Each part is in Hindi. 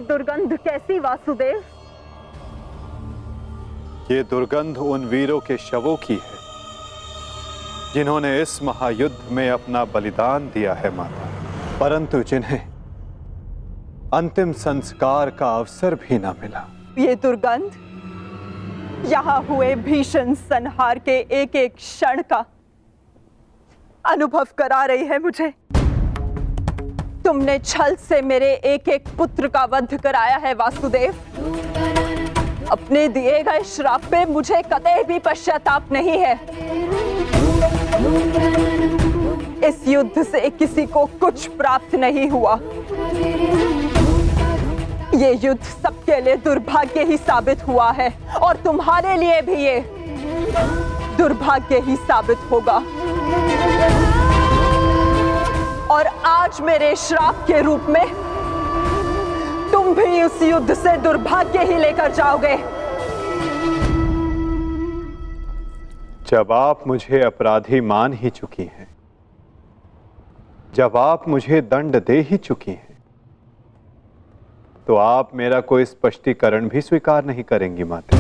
ये दुर्गंध कैसी वासुदेव? ये दुर्गंध उन वीरों के शवों की है जिन्होंने इस महायुद्ध में अपना बलिदान दिया है माता, परंतु जिन्हें अंतिम संस्कार का अवसर भी ना मिला। ये दुर्गंध यहाँ हुए भीषण संहार के एक एक क्षण का अनुभव करा रही है मुझे। तुमने छल से मेरे एक एक पुत्र का वध कराया है वासुदेव। अपने दिए गए श्राप पे मुझे कतई भी पश्चाताप नहीं है। इस युद्ध से किसी को कुछ प्राप्त नहीं हुआ। ये युद्ध सबके लिए दुर्भाग्य ही साबित हुआ है और तुम्हारे लिए भी ये दुर्भाग्य ही साबित होगा। और आज मेरे श्राप के रूप में तुम भी उस युद्ध से दुर्भाग्य ही लेकर जाओगे। जब आप मुझे अपराधी मान ही चुकी हैं, जब आप मुझे दंड दे ही चुकी हैं, तो आप मेरा कोई स्पष्टीकरण भी स्वीकार नहीं करेंगी माता।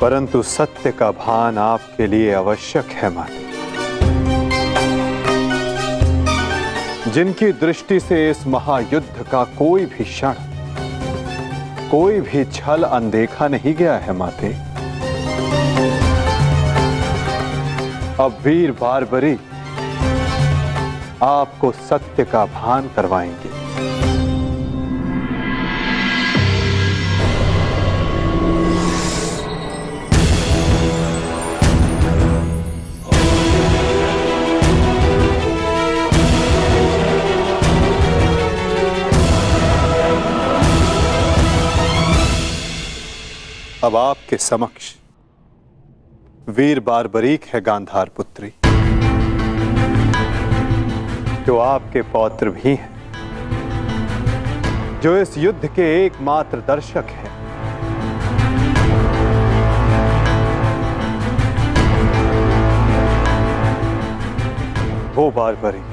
परंतु सत्य का भान आपके लिए आवश्यक है माता। जिनकी दृष्टि से इस महायुद्ध का कोई भी क्षण, कोई भी छल अनदेखा नहीं गया है माते। अब वीर बारबरी आपको सत्य का भान करवाएंगे। अब आपके समक्ष वीर बारबरीक है गांधार पुत्री, जो आपके पौत्र भी हैं, जो इस युद्ध के एकमात्र दर्शक हैं। वो बारबरी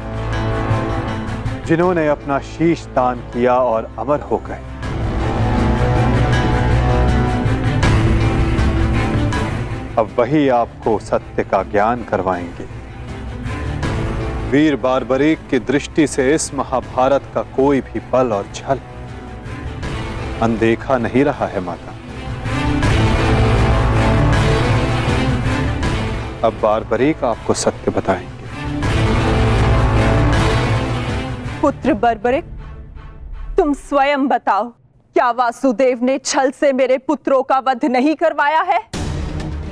जिन्होंने अपना शीश दान किया और अमर हो गए। अब वही आपको सत्य का ज्ञान करवाएंगे। वीर बारबरीक की दृष्टि से इस महाभारत का कोई भी बल और छल अनदेखा नहीं रहा है माता। अब बारबरीक आपको सत्य बताएंगे। पुत्र बारबरीक, तुम स्वयं बताओ, क्या वासुदेव ने छल से मेरे पुत्रों का वध नहीं करवाया है?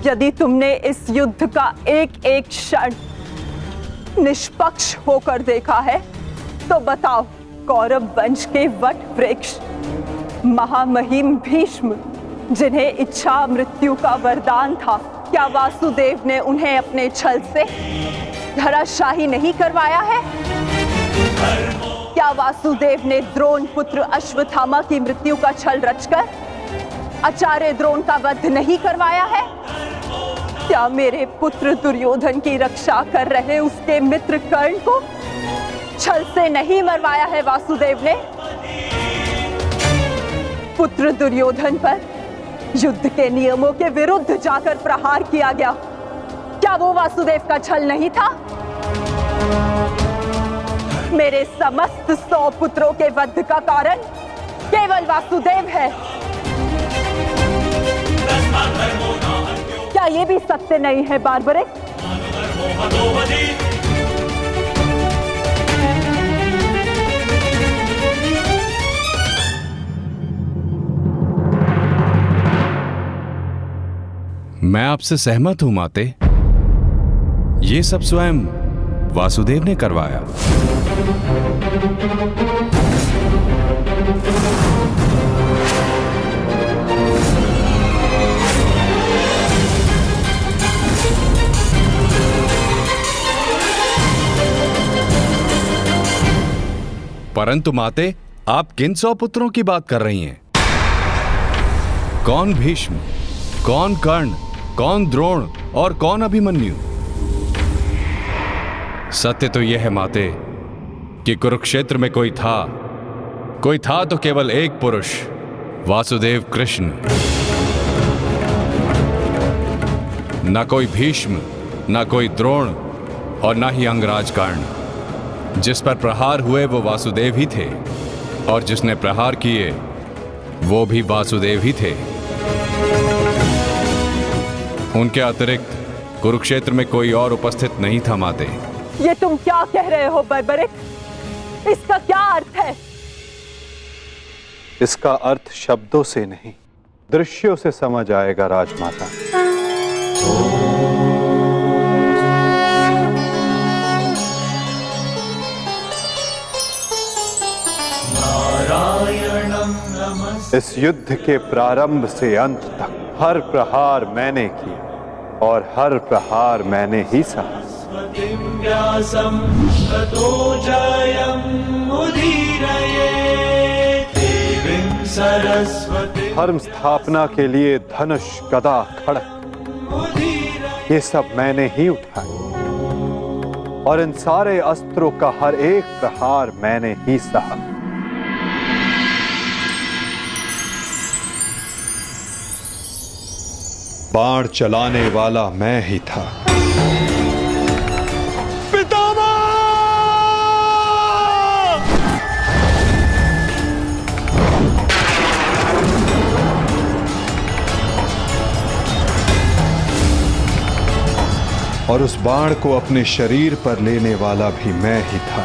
यदि तुमने इस युद्ध का एक एक क्षण निष्पक्ष होकर देखा है, तो बताओ, कौरव वंश के वट वृक्ष महामहिम भीष्म, जिन्हें इच्छा मृत्यु का वरदान था, क्या वासुदेव ने उन्हें अपने छल से धराशाही नहीं करवाया है? क्या वासुदेव ने द्रोण पुत्र अश्वत्थामा की मृत्यु का छल रचकर आचार्य द्रोण का वध नहीं करवाया है? क्या मेरे पुत्र दुर्योधन की रक्षा कर रहे उसके मित्र कर्ण को छल से नहीं मरवाया है वासुदेव ने? पुत्र दुर्योधन पर युद्ध के नियमों के विरुद्ध जाकर प्रहार किया गया, क्या वो वासुदेव का छल नहीं था? मेरे समस्त 100 पुत्रों के वध का कारण केवल वासुदेव है। क्या ये भी सत्य नहीं है बारबरीक? मैं आपसे सहमत हूं माते। ये सब स्वयं वासुदेव ने करवाया। परंतु माते, आप किन 100 पुत्रों की बात कर रही हैं? कौन भीष्म, कौन कर्ण, कौन द्रोण और कौन अभिमन्यु? सत्य तो यह है माते कि कुरुक्षेत्र में कोई था तो केवल एक पुरुष, वासुदेव कृष्ण। न कोई भीष्म, न कोई द्रोण और न ही अंगराज कर्ण। जिस पर प्रहार हुए वो वासुदेव ही थे, और जिसने प्रहार किए वो भी वासुदेव ही थे। उनके अतिरिक्त कुरुक्षेत्र में कोई और उपस्थित नहीं था माते। ये तुम क्या कह रहे हो बर्बरिक? इसका क्या अर्थ है? इसका अर्थ शब्दों से नहीं, दृश्यों से समझ आएगा राजमाता। इस युद्ध के प्रारंभ से अंत तक हर प्रहार मैंने किया और हर प्रहार मैंने ही सहा। धर्म स्थापना के लिए धनुष, गदा, खड़ग ये सब मैंने ही उठाए और इन सारे अस्त्रों का हर एक प्रहार मैंने ही सहा। बाण चलाने वाला मैं ही था। और उस बाण को अपने शरीर पर लेने वाला भी मैं ही था।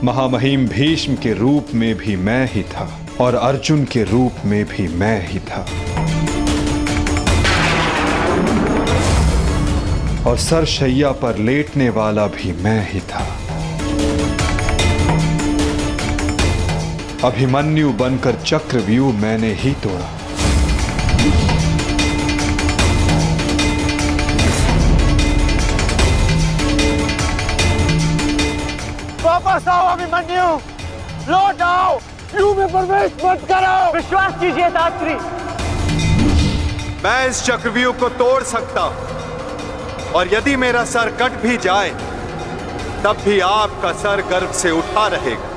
महामहिम भीष्म के रूप में भी मैं ही था और अर्जुन के रूप में भी मैं ही था। और सरशैया पर लेटने वाला भी मैं ही था। अभिमन्यु बनकर चक्रव्यूह मैंने ही तोड़ा। वापस आओ अभिमन्यु, लौट आओ, व्यूह में प्रवेश मत करो। विश्वास कीजिए दात्री, मैं इस चक्रव्यूह को तोड़ सकता हूं और यदि मेरा सर कट भी जाए तब भी आपका सर गर्व से उठा रहेगा।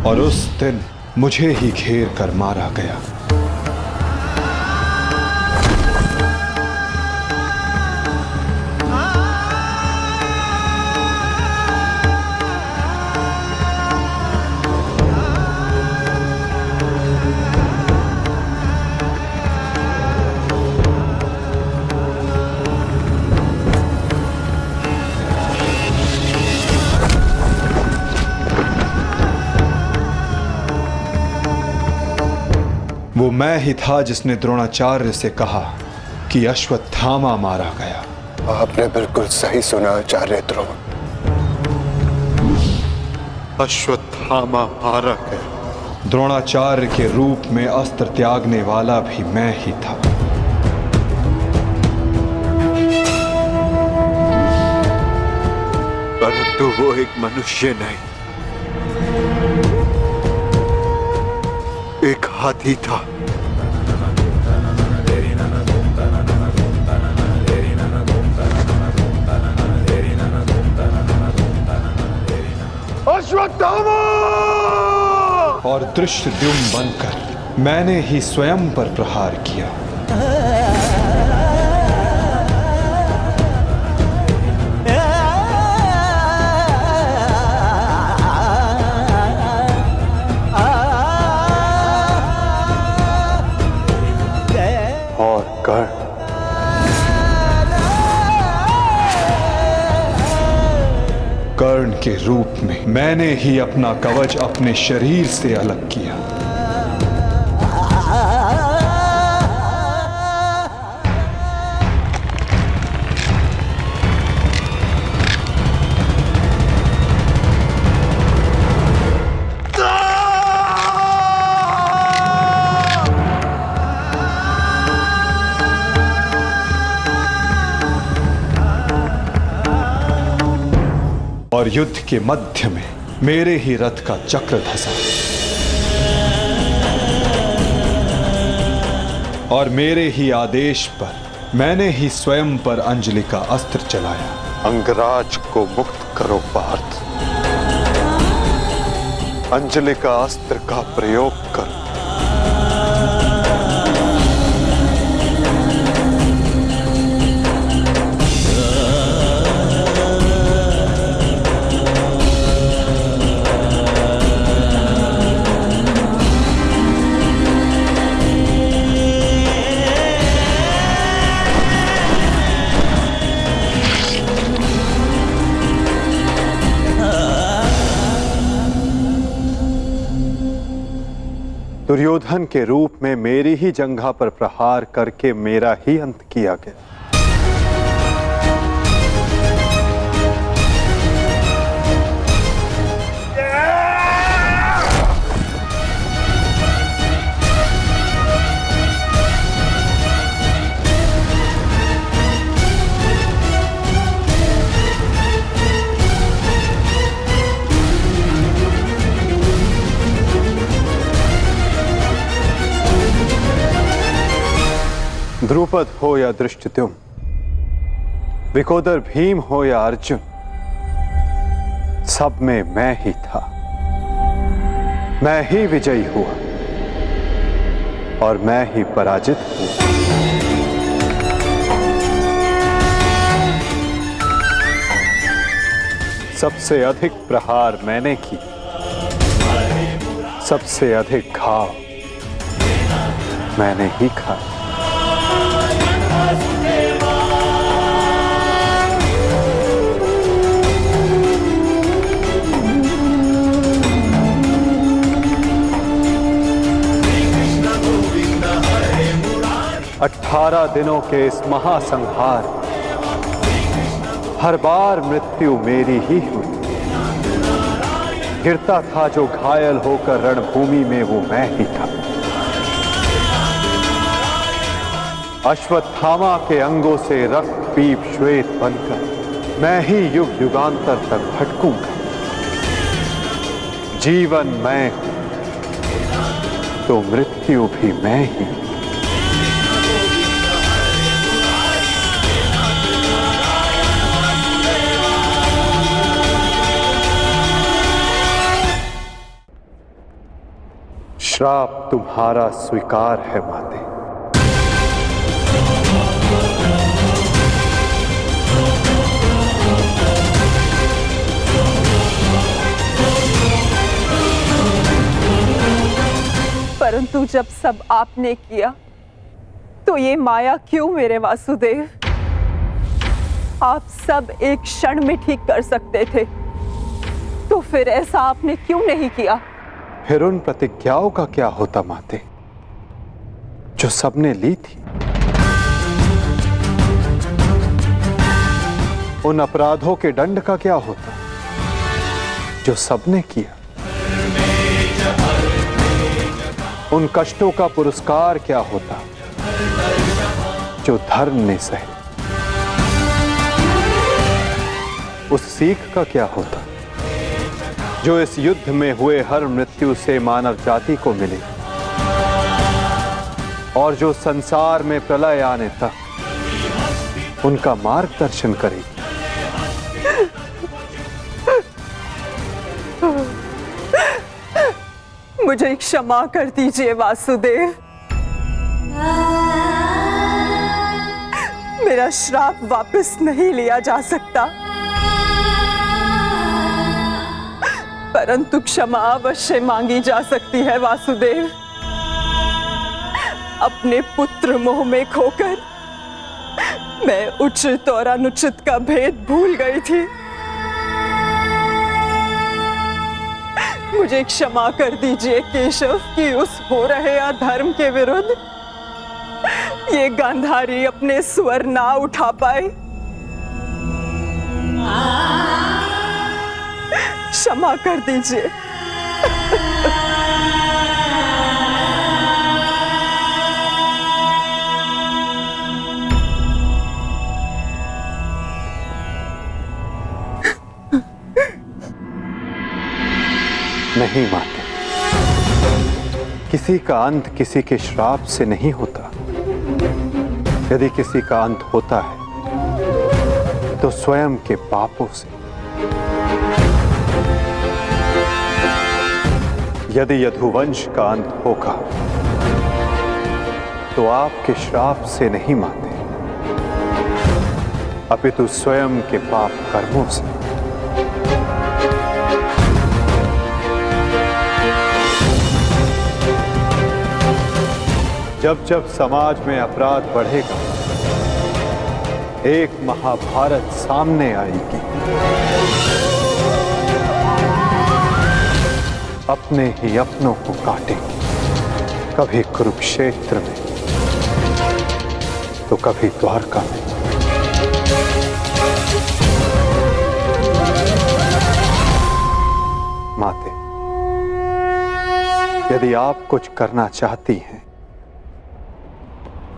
और उस दिन मुझे ही घेर कर मारा गया। वो मैं ही था जिसने द्रोणाचार्य से कहा कि अश्वत्थामा मारा गया। आपने बिल्कुल सही सुना आचार्य द्रोण। अश्वत्थामा मारा गया। द्रोणाचार्य के रूप में अस्त्र त्यागने वाला भी मैं ही था। परंतु वो एक मनुष्य नहीं, एक हाथी था। अश्वत्थामा! और धृष्टद्युम्न बनकर मैंने ही स्वयं पर प्रहार किया। और कर्ण के रूप में मैंने ही अपना कवच अपने शरीर से अलग किया। और युद्ध के मध्य में मेरे ही रथ का चक्र धंसा और मेरे ही आदेश पर मैंने ही स्वयं पर अंजलि का अस्त्र चलाया। अंगराज को मुक्त करो पार्थ, अंजलि का अस्त्र का प्रयोग करो। दुर्योधन के रूप में मेरी ही जंघा पर प्रहार करके मेरा ही अंत किया गया। द्रुपद हो या धृष्टद्युम्न, विकोदर भीम हो या अर्जुन, सब में मैं ही था। मैं ही विजयी हुआ और मैं ही पराजित हुआ। सबसे अधिक प्रहार मैंने की, सबसे अधिक घाव मैंने ही खाया। अठारह दिनों के इस महासंहार हर बार मृत्यु मेरी ही हुई। गिरता था जो घायल होकर रणभूमि में वो मैं ही था। अश्वत्थामा के अंगों से रक्त पीप श्वेत बनकर मैं ही युग युगांतर तक भटकूंगा। जीवन मैं तो मृत्यु भी मैं ही। श्राप तुम्हारा स्वीकार है माते। परंतु जब सब आपने किया तो ये माया क्यों मेरे वासुदेव? आप सब एक क्षण में ठीक कर सकते थे, तो फिर ऐसा आपने क्यों नहीं किया? फिर उन प्रतिज्ञाओं का क्या होता माते, जो सबने ली थी? उन अपराधों के दंड का क्या होता, जो सबने किया? उन कष्टों का पुरस्कार क्या होता, जो धर्म ने सहे? उस सीख का क्या होता, जो इस युद्ध में हुए हर मृत्यु से मानव जाति को मिले और जो संसार में प्रलय आने तक उनका मार्गदर्शन करेगी? मुझे क्षमा कर दीजिए वासुदेव। मेरा श्राप वापस नहीं लिया जा सकता, परंतु क्षमा अवश्य मांगी जा सकती है वासुदेव। अपने पुत्र मोह में खोकर मैं उचित और अनुचित का भेद भूल गई थी। मुझे क्षमा कर दीजिए केशव कि उस हो रहे अधर्म के विरुद्ध ये गांधारी अपने स्वर ना उठा पाए। क्षमा कर दीजिए। नहीं माते। किसी का अंत किसी के श्राप से नहीं होता। यदि किसी का अंत होता है तो स्वयं के पापों से। यदि यदुवंश का अंत होगा तो आपके श्राप से नहीं माते, अपितु स्वयं के पाप कर्मों से। जब जब समाज में अपराध बढ़ेगा, एक महाभारत सामने आएगी। अपने ही अपनों को काटेंगे, कभी कुरुक्षेत्र में तो कभी द्वारका में। माते, यदि आप कुछ करना चाहती हैं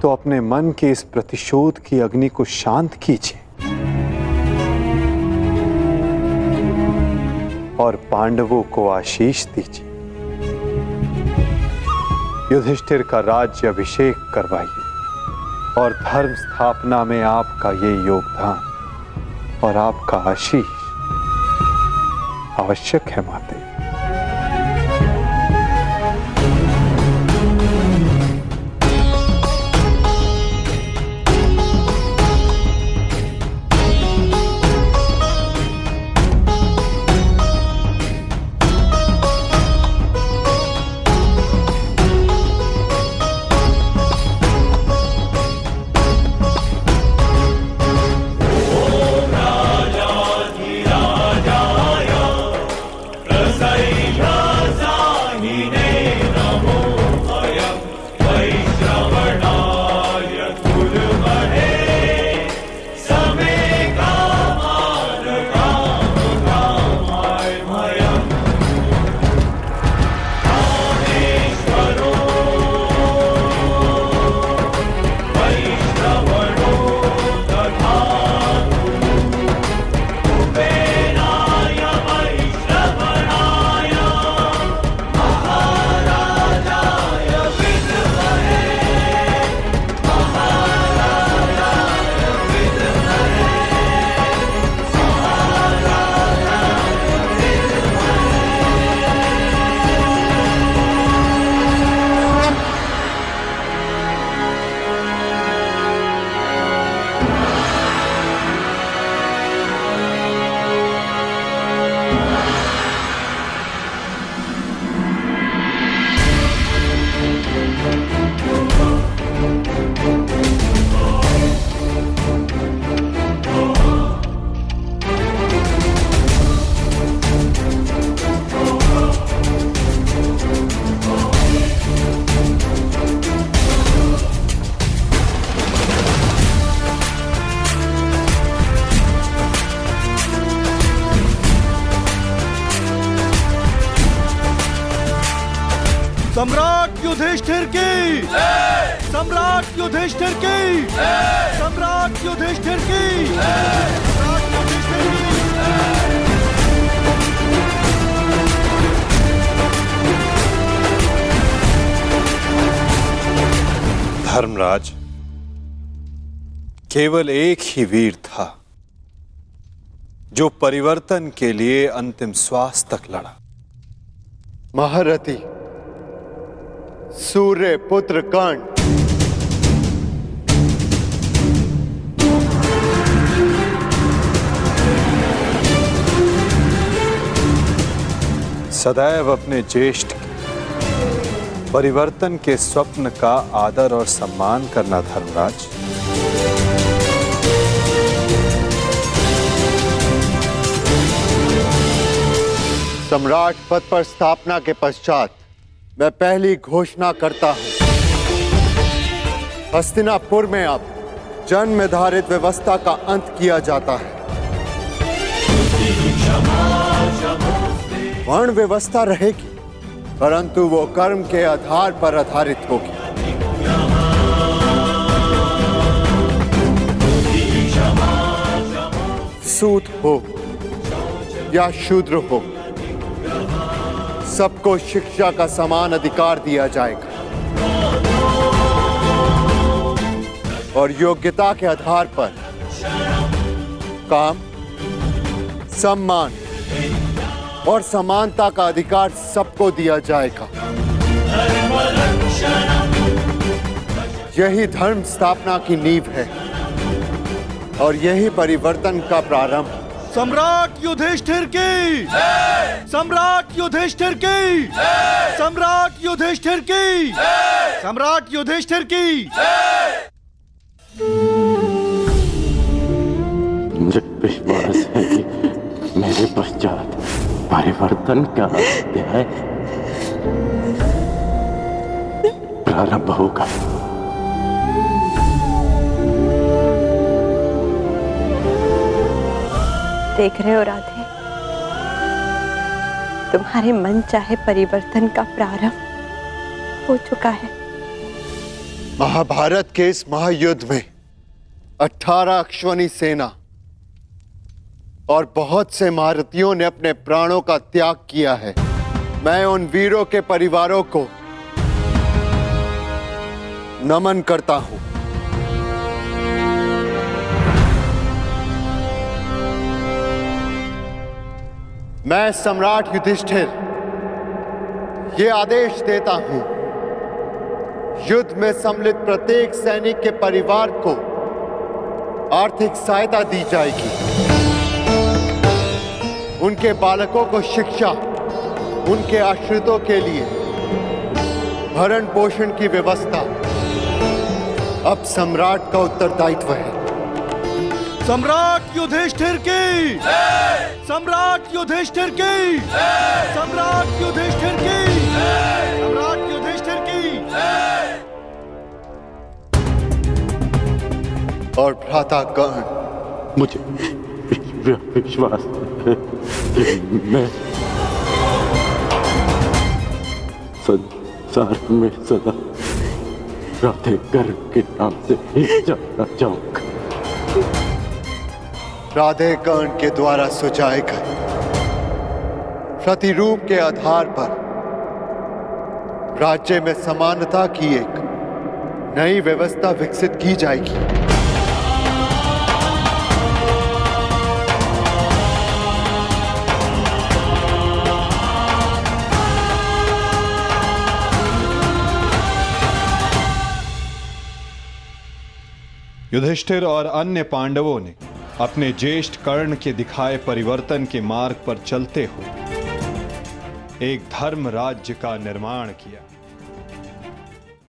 तो अपने मन के इस प्रतिशोध की अग्नि को शांत कीजिए और पांडवों को आशीष दीजिए। युधिष्ठिर का राज्य अभिषेक करवाइए और धर्म स्थापना में आपका ये योगदान और आपका आशीष आवश्यक है माते। सम्राट युधिष्ठिर की, सम्राट युधिष्ठिर की, सम्राट युधिष्ठिर की, सम्राट युधिष्ठिर की। धर्मराज, केवल एक ही वीर था जो परिवर्तन के लिए अंतिम श्वास तक लड़ा। महारथी सूर्य पुत्र कर्ण। सदैव अपने ज्येष्ठ परिवर्तन के स्वप्न का आदर और सम्मान करना धर्मराज। सम्राट पद पर स्थापना के पश्चात मैं पहली घोषणा करता हूं, हस्तिनापुर में अब जन्म निर्धारित व्यवस्था का अंत किया जाता है। वर्ण व्यवस्था रहेगी, परंतु वो कर्म के आधार पर आधारित होगी। सूत हो या शूद्र हो, सबको शिक्षा का समान अधिकार दिया जाएगा और योग्यता के आधार पर काम, सम्मान और समानता का अधिकार सबको दिया जाएगा। यही धर्म स्थापना की नींव है और यही परिवर्तन का प्रारंभ। सम्राट युधिष्ठिर की, सम्राट युधिष्ठिर की, सम्राट युधिष्ठिर की, सम्राट युधिष्ठिर की। मुझे विश्वास है कि मेरे पश्चात परिवर्तन का अध्याय प्रारंभ होगा। देख रहे हो राधे, तुम्हारे मन चाहे परिवर्तन का प्रारंभ हो चुका है। महाभारत के इस महायुद्ध में 18 अश्वनी सेना और बहुत से महारथियों ने अपने प्राणों का त्याग किया है। मैं उन वीरों के परिवारों को नमन करता हूं। मैं सम्राट युधिष्ठिर ये आदेश देता हूं, युद्ध में सम्मिलित प्रत्येक सैनिक के परिवार को आर्थिक सहायता दी जाएगी। उनके बालकों को शिक्षा, उनके आश्रितों के लिए भरण पोषण की व्यवस्था अब सम्राट का उत्तरदायित्व है। सम्राट युधिष्ठिर की, सम्राट युधिष्ठिर की, सम्राट युधिष्ठिर की, सम्राट युधिष्ठिर की। और भ्राता कर्ण, मुझे विश्वास है कि मैं संसार में सदा राधे कर्ण के नाम से ही जाना चाहूंगा। राधे कर्ण के द्वारा सुझाए गए प्रतिरूप के आधार पर राज्य में समानता की एक नई व्यवस्था विकसित की जाएगी। युधिष्ठिर और अन्य पांडवों ने अपने ज्येष्ठ कर्ण के दिखाए परिवर्तन के मार्ग पर चलते हुए एक धर्म राज्य का निर्माण किया।